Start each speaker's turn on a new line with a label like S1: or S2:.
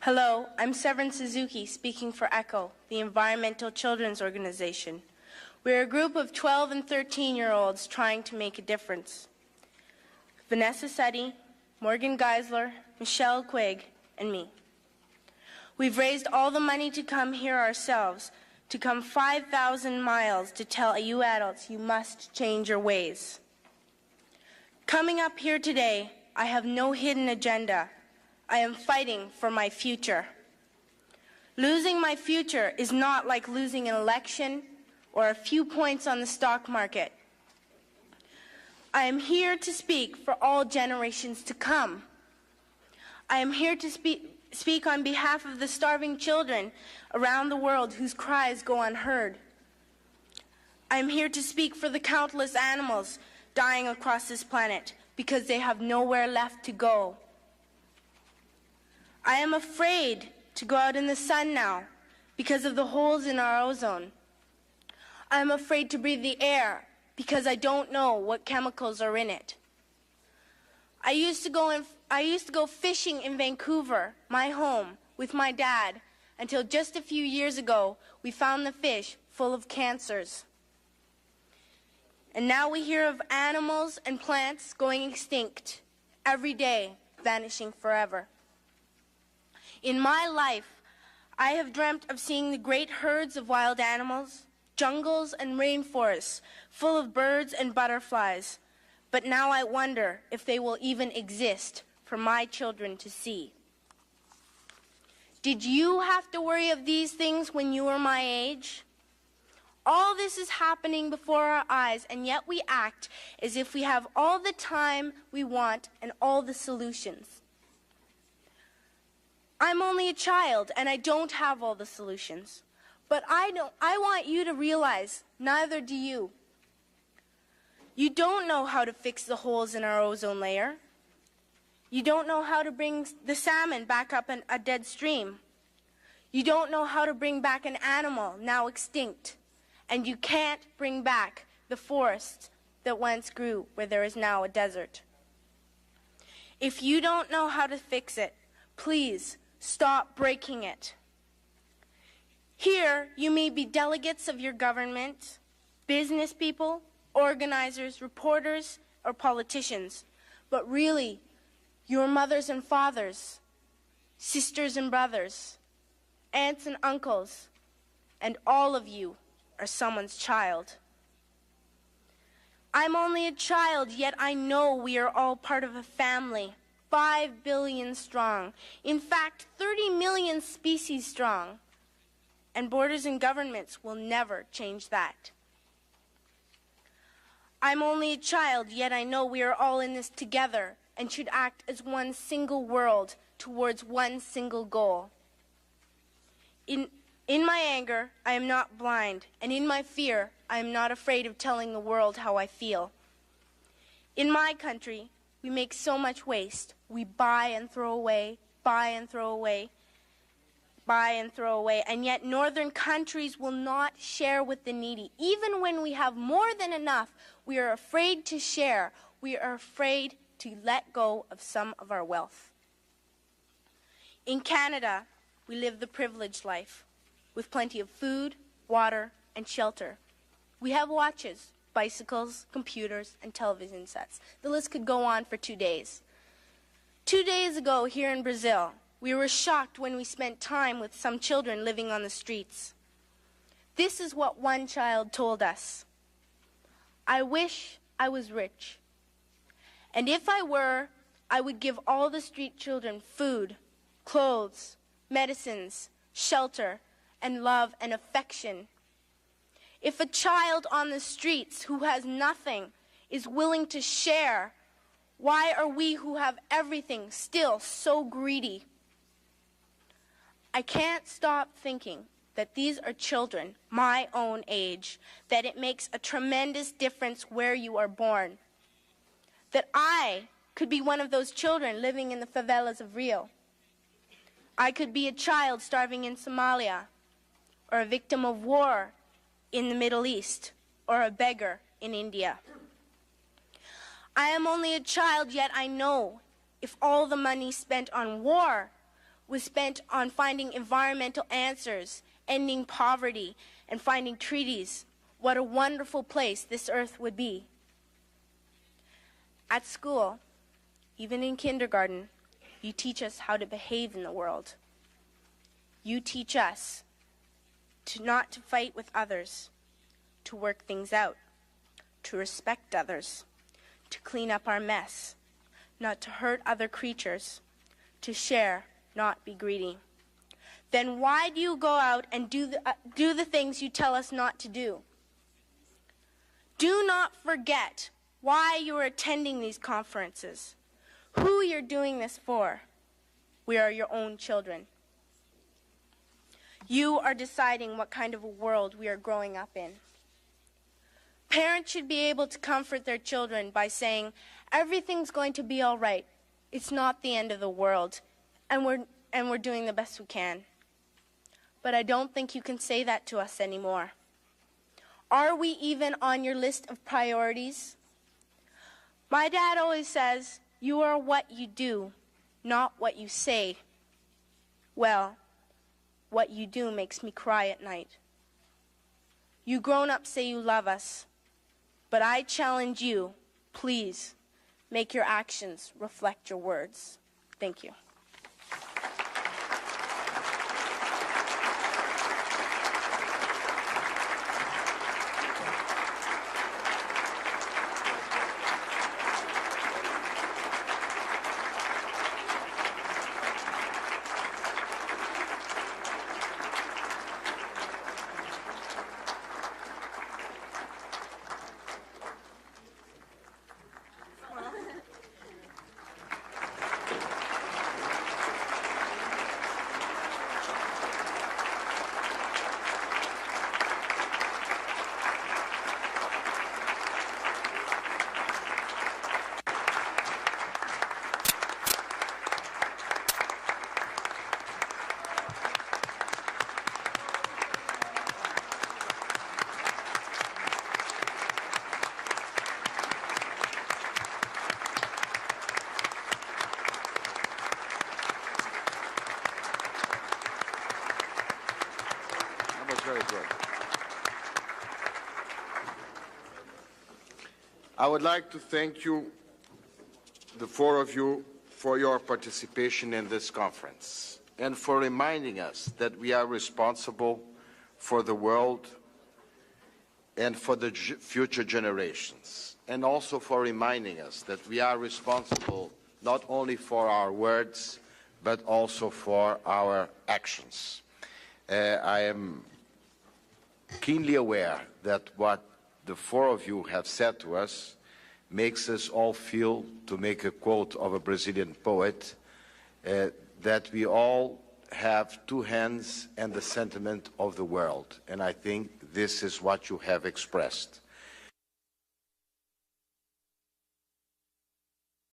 S1: Hello, I'm Severin Suzuki, speaking for ECHO, the Environmental Children's Organization. We're a group of 12 and 13-year-olds trying to make a difference. Vanessa Seti, Morgan Geisler, Michelle Quigg, and me. We've raised all the money to come here ourselves, to come 5,000 miles to tell you adults you must change your ways. Coming up here today, I have no hidden agenda. I am fighting for my future. Losing my future is not like losing an election or a few points on the stock market. I am here to speak for all generations to come. I am here to speak on behalf of the starving children around the world whose cries go unheard. I am here to speak for the countless animals dying across this planet because they have nowhere left to go. I am afraid to go out in the sun now because of the holes in our ozone. I am afraid to breathe the air because I don't know what chemicals are in it. I used to go fishing in Vancouver, my home, with my dad until just a few years ago we found the fish full of cancers. And now we hear of animals and plants going extinct every day, vanishing forever. In my life, I have dreamt of seeing the great herds of wild animals, jungles and rainforests full of birds and butterflies. But now I wonder if they will even exist for my children to see. Did you have to worry of these things when you were my age? All this is happening before our eyes, and yet we act as if we have all the time we want and all the solutions. I'm only a child, and I don't have all the solutions. But I want you to realize, neither do you. You don't know how to fix the holes in our ozone layer. You don't know how to bring the salmon back up a dead stream. You don't know how to bring back an animal now extinct. And you can't bring back the forest that once grew where there is now a desert. If you don't know how to fix it, please stop breaking it. Here, you may be delegates of your government, business people, organizers, reporters, or politicians, but really, your mothers and fathers, sisters and brothers, aunts and uncles, and all of you are someone's child. I'm only a child, yet I know we are all part of a family, 5 billion strong. In fact, 30 million species strong. And borders and governments will never change that. I'm only a child, yet I know we are all in this together and should act as one single world towards one single goal. In my anger, I am not blind, and in my fear, I am not afraid of telling the world how I feel. In my country, we make so much waste. We buy and throw away, buy and throw away, buy and throw away, and yet northern countries will not share with the needy. Even when we have more than enough, we are afraid to share. We are afraid to let go of some of our wealth. In Canada, we live the privileged life, with plenty of food, water, and shelter. We have watches, bicycles, computers, and television sets. The list could go on for 2 days. 2 days ago, here in Brazil, we were shocked when we spent time with some children living on the streets. This is what one child told us. I wish I was rich. And if I were, I would give all the street children food, clothes, medicines, shelter, and love and affection. If a child on the streets who has nothing is willing to share, why are we who have everything still so greedy? I can't stop thinking that these are children my own age, that it makes a tremendous difference where you are born. That I could be one of those children living in the favelas of Rio. I could be a child starving in Somalia, or a victim of war in the Middle East, or a beggar in India. I am only a child, yet I know if all the money spent on war was spent on finding environmental answers, ending poverty, and finding treaties, what a wonderful place this earth would be. At school, even in kindergarten, you teach us how to behave in the world. You teach us not to fight with others, to work things out, to respect others, to clean up our mess, not to hurt other creatures, to share, not be greedy. Then why do you go out and do the things you tell us not to do? Do not forget why you are attending these conferences, who you're doing this for. We are your own children. You are deciding what kind of a world we are growing up in. Parents should be able to comfort their children by saying, everything's going to be all right. It's not the end of the world, and we're doing the best we can. But I don't think you can say that to us anymore. Are we even on your list of priorities? My dad always says, you are what you do, not what you say. Well, what you do makes me cry at night. You grown-ups say you love us, but I challenge you, please, make your actions reflect your words. Thank you.
S2: Very good. I would like to thank you, the four of you, for your participation in this conference and for reminding us that we are responsible for the world and for the future generations, and also for reminding us that we are responsible not only for our words but also for our actions. I am keenly aware that what the four of you have said to us makes us all feel, to make a quote of a Brazilian poet, that we all have two hands and the sentiment of the world. And I think this is what you have expressed.